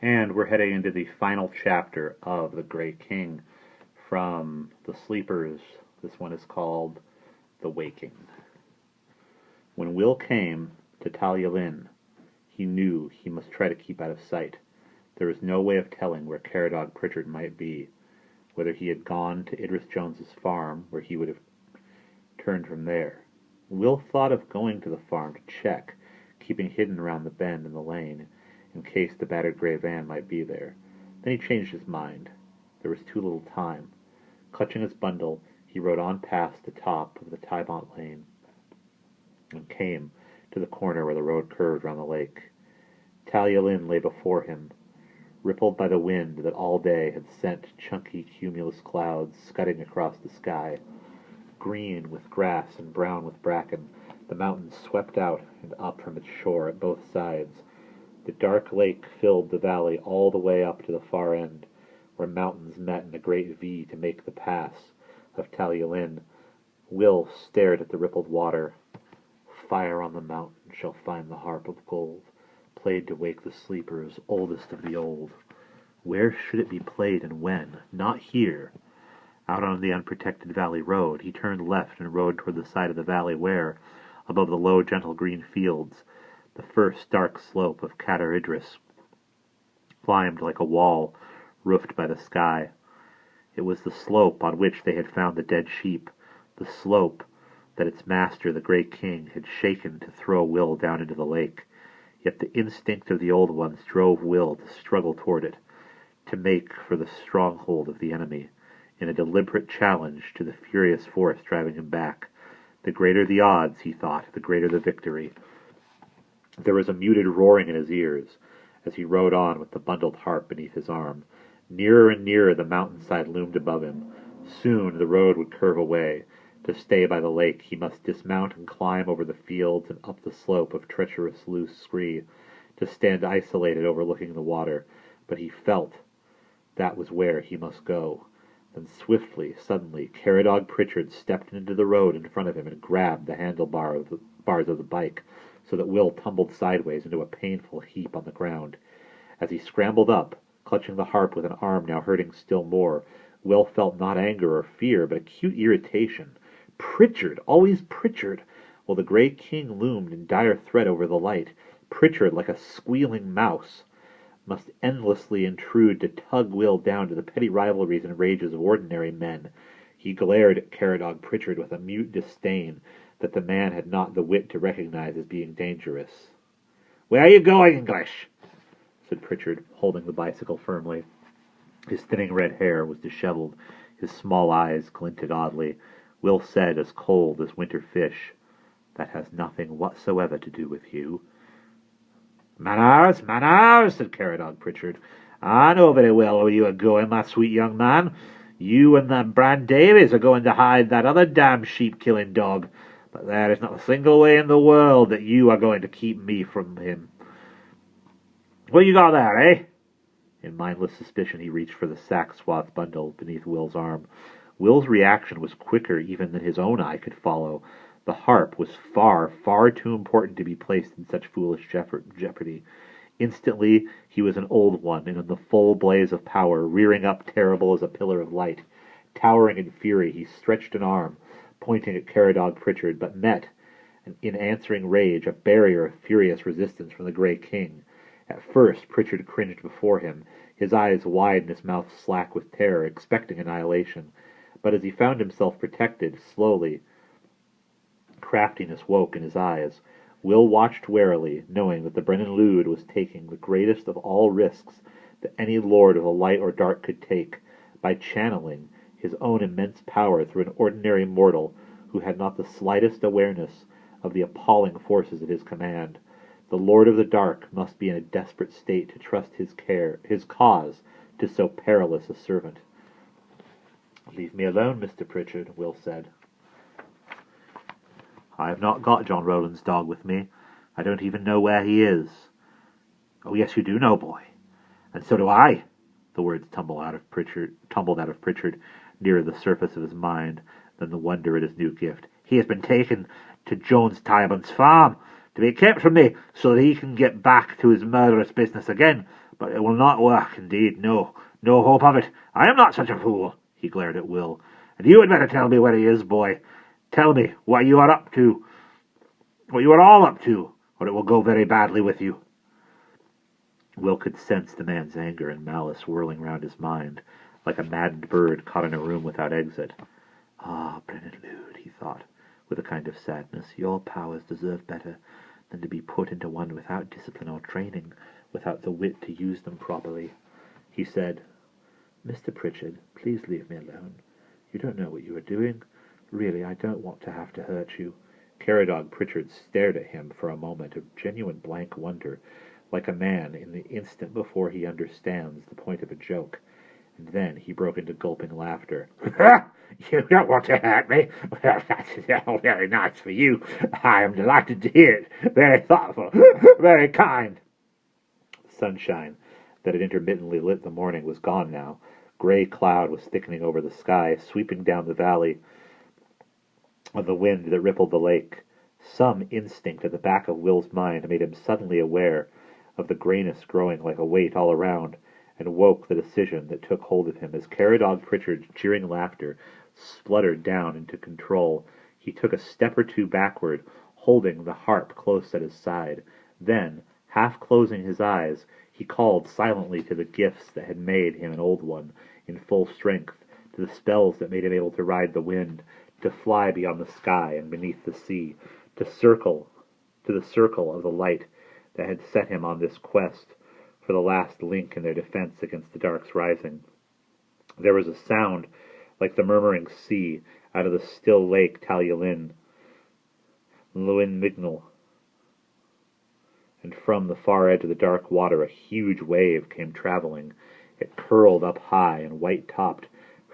And we're heading into the final chapter of The Grey King from The Sleepers. This one is called The Waking. When Will came to Talia Lynn, he knew he must try to keep out of sight. There was no way of telling where Caradog Pritchard might be, whether he had gone to Idris Jones's farm, where he would have turned from there. Will thought of going to the farm to check, keeping hidden around the bend in the lane, in case the battered gray van might be there. Then he changed his mind. There was too little time. Clutching his bundle, he rode on past the top of the Tybont Lane and came to the corner where the road curved round the lake. Talia Lynn lay before him, rippled by the wind that all day had sent chunky cumulus clouds scudding across the sky. Green with grass and brown with bracken, the mountains swept out and up from its shore at both sides. The dark lake filled the valley all the way up to the far end, where mountains met in a great V to make the pass of Talia Lynn. Will stared at the rippled water. Fire on the mountain shall find the harp of gold, played to wake the sleepers, oldest of the old. Where should it be played and when? Not here. Out on the unprotected valley road, he turned left and rode toward the side of the valley where, above the low, gentle green fields, the first dark slope of Cadair Idris climbed like a wall roofed by the sky. It was the slope on which they had found the dead sheep, the slope that its master, the Grey King, had shaken to throw Will down into the lake. Yet the instinct of the old ones drove Will to struggle toward it, to make for the stronghold of the enemy, in a deliberate challenge to the furious force driving him back. The greater the odds, he thought, the greater the victory. There was a muted roaring in his ears as he rode on with the bundled harp beneath his arm. Nearer and nearer the mountainside loomed above him. Soon the road would curve away. To stay by the lake, he must dismount and climb over the fields and up the slope of treacherous loose scree, to stand isolated overlooking the water. But he felt that was where he must go. Then suddenly, Caradog Pritchard stepped into the road in front of him and grabbed the handlebars of the bike, so that Will tumbled sideways into a painful heap on the ground. As he scrambled up, clutching the harp with an arm now hurting still more, Will felt not anger or fear, but acute irritation. Pritchard! Always Pritchard! While the Grey King loomed in dire threat over the light, Pritchard, like a squealing mouse, must endlessly intrude to tug Will down to the petty rivalries and rages of ordinary men. He glared at Caradog Pritchard with a mute disdain that the man had not the wit to recognize as being dangerous. "Where are you going, English?" said Pritchard, holding the bicycle firmly. His thinning red hair was disheveled. His small eyes glinted oddly. Will said, as cold as winter fish, "That has nothing whatsoever to do with you." Manners, said Caradog Pritchard. "I know very well where you are going, my sweet young man. You and that Bran Davies are going to hide that other damn sheep-killing dog. But there is not a single way in the world that you are going to keep me from him. What you got there, eh?" In mindless suspicion he reached for the sack-swathed bundle beneath Will's arm. Will's reaction was quicker even than his own eye could follow. The harp was far, far too important to be placed in such foolish jeopardy. Instantly he was an old one, and in the full blaze of power, rearing up terrible as a pillar of light. Towering in fury, he stretched an arm, pointing at Caradog Pritchard, but met, in answering rage, a barrier of furious resistance from the Grey King. At first Pritchard cringed before him, his eyes wide and his mouth slack with terror, expecting annihilation. But as he found himself protected, slowly, craftiness woke in his eyes. Will watched warily, knowing that the Brennan Lude was taking the greatest of all risks that any lord of the light or dark could take, by channeling his own immense power through an ordinary mortal who had not the slightest awareness of the appalling forces at his command. The Lord of the Dark must be in a desperate state to trust his cause, to so perilous a servant. "Leave me alone, Mr. Pritchard," Will said. "I have not got John Rowland's dog with me. I don't even know where he is." "Oh, yes, you do know, boy. And so do I." The words tumbled out of Pritchard, nearer the surface of his mind than the wonder at his new gift. "He has been taken to Jones Tybont's farm, to be kept from me, so that he can get back to his murderous business again. but it will not work, indeed. No, no hope of it. I am not such a fool. He glared at Will. And you had better tell me where he is, boy. Tell me what you are up to, what you are all up to, or it will go very badly with you. Will could sense the man's anger and malice whirling round his mind, like a maddened bird caught in a room without exit. Ah, Brennan Lude, he thought, with a kind of sadness, your powers deserve better than to be put into one without discipline or training, without the wit to use them properly. He said, Mr. Pritchard, please leave me alone. You don't know what you are doing. Really, I don't want to have to hurt you. Caradog Pritchard stared at him for a moment of genuine blank wonder, like a man in the instant before he understands the point of a joke, and then he broke into gulping laughter. You don't want to hurt me? Well, that's very nice for you. I am delighted to hear it. Very thoughtful, very kind. The sunshine that had intermittently lit the morning was gone now. Gray cloud was thickening over the sky, sweeping down the valley of the wind that rippled the lake. Some instinct at the back of Will's mind made him suddenly aware of the grayness growing like a weight all around, and woke the decision that took hold of him. As Caradog Pritchard's jeering laughter spluttered down into control, he took a step or two backward, holding the harp close at his side. Then, half closing his eyes, he called silently to the gifts that had made him an old one, in full strength, to the spells that made him able to ride the wind, to fly beyond the sky and beneath the sea, to the circle of the light that had set him on this quest for the last link in their defense against the dark's rising. There was a sound like the murmuring sea out of the still lake Talyllyn, Luin Mignal, and from the far edge of the dark water a huge wave came traveling. It curled up high and white-topped,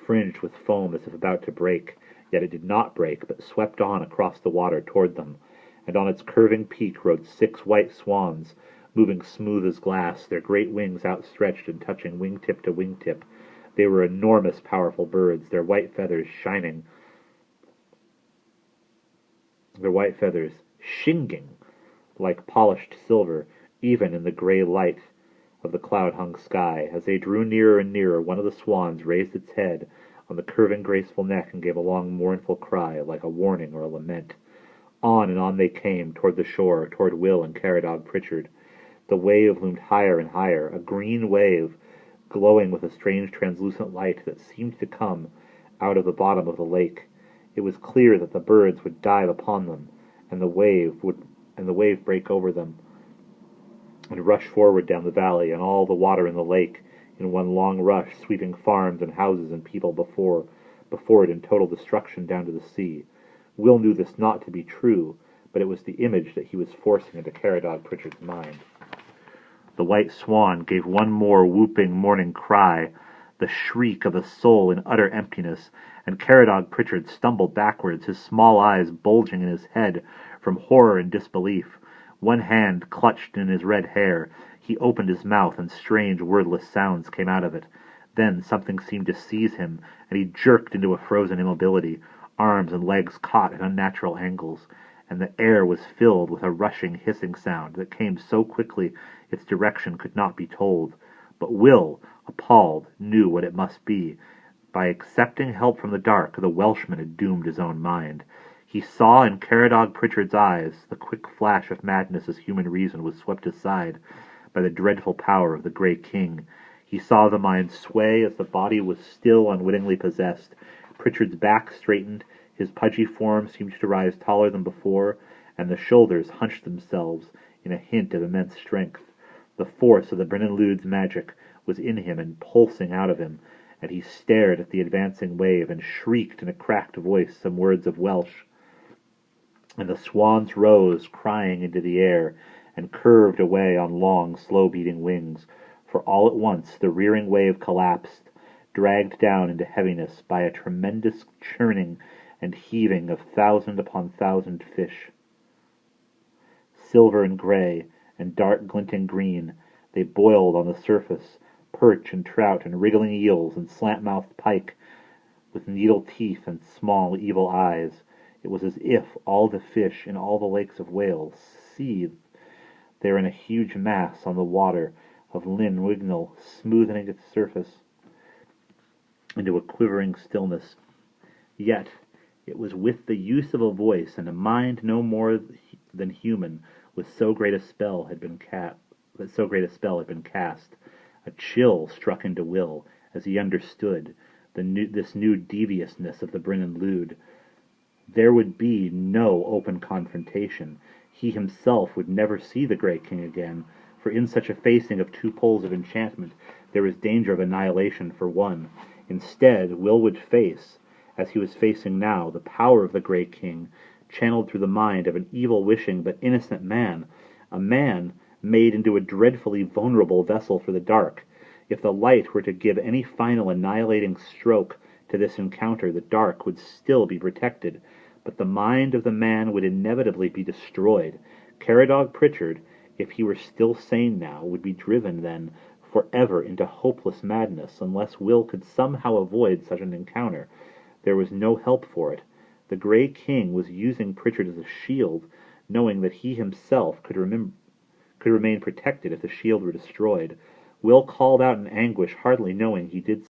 fringed with foam as if about to break, yet it did not break, but swept on across the water toward them, and on its curving peak rode 6 white swans, moving smooth as glass, their great wings outstretched and touching wingtip to wingtip. They were enormous, powerful birds, their white feathers shinging like polished silver, even in the gray light of the cloud-hung sky. As they drew nearer and nearer, one of the swans raised its head on the curving, graceful neck and gave a long, mournful cry, like a warning or a lament. On and on they came, toward the shore, toward Will and Caradog Pritchard. The wave loomed higher and higher, a green wave, glowing with a strange translucent light that seemed to come out of the bottom of the lake. It was clear that the birds would dive upon them, and the wave break over them, and rush forward down the valley, and all the water in the lake, in one long rush, sweeping farms and houses and people before it in total destruction down to the sea. Will knew this not to be true, but it was the image that he was forcing into Caradog Pritchard's mind. The white swan gave one more whooping morning cry, the shriek of a soul in utter emptiness, and Caradog Pritchard stumbled backwards, his small eyes bulging in his head from horror and disbelief. One hand clutched in his red hair. He opened his mouth, and strange, wordless sounds came out of it. Then something seemed to seize him, and he jerked into a frozen immobility. Arms and legs caught at unnatural angles, and the air was filled with a rushing, hissing sound that came so quickly its direction could not be told. But Will, appalled, knew what it must be. By accepting help from the dark, the Welshman had doomed his own mind. He saw in Caradog Pritchard's eyes the quick flash of madness as human reason was swept aside by the dreadful power of the Grey King. He saw the mind sway as the body was still unwittingly possessed. Pritchard's back straightened, his pudgy form seemed to rise taller than before, and the shoulders hunched themselves in a hint of immense strength. The force of the Brennan Lude's magic was in him and pulsing out of him, and he stared at the advancing wave and shrieked in a cracked voice some words of Welsh. And the swans rose, crying, into the air, and curved away on long, slow-beating wings, for all at once the rearing wave collapsed, dragged down into heaviness by a tremendous churning and heaving of 1,000 upon 1,000 fish. Silver and gray, and dark glinting green, they boiled on the surface, perch and trout and wriggling eels and slant-mouthed pike, with needle teeth and small evil eyes. It was as if all the fish in all the lakes of Wales seethed there in a huge mass on the water of Llyn Wignall, smoothing its surface into a quivering stillness. Yet it was with the use of a voice and a mind no more than human, with so great a spell had been cast. A chill struck into Will as he understood this new deviousness of the Bryn and Lude. There would be no open confrontation. He himself would never see the Grey King again, for in such a facing of two poles of enchantment there was danger of annihilation for one. Instead, Will would face, as he was facing now, the power of the Grey King, channeled through the mind of an evil-wishing but innocent man, a man made into a dreadfully vulnerable vessel for the dark. If the light were to give any final annihilating stroke to this encounter, the dark would still be protected, but the mind of the man would inevitably be destroyed. Caradog Pritchard, if he were still sane now, would be driven then forever into hopeless madness, unless Will could somehow avoid such an encounter. There was no help for it. The Grey King was using Pritchard as a shield, knowing that he himself could remain protected if the shield were destroyed. Will called out in anguish, hardly knowing he did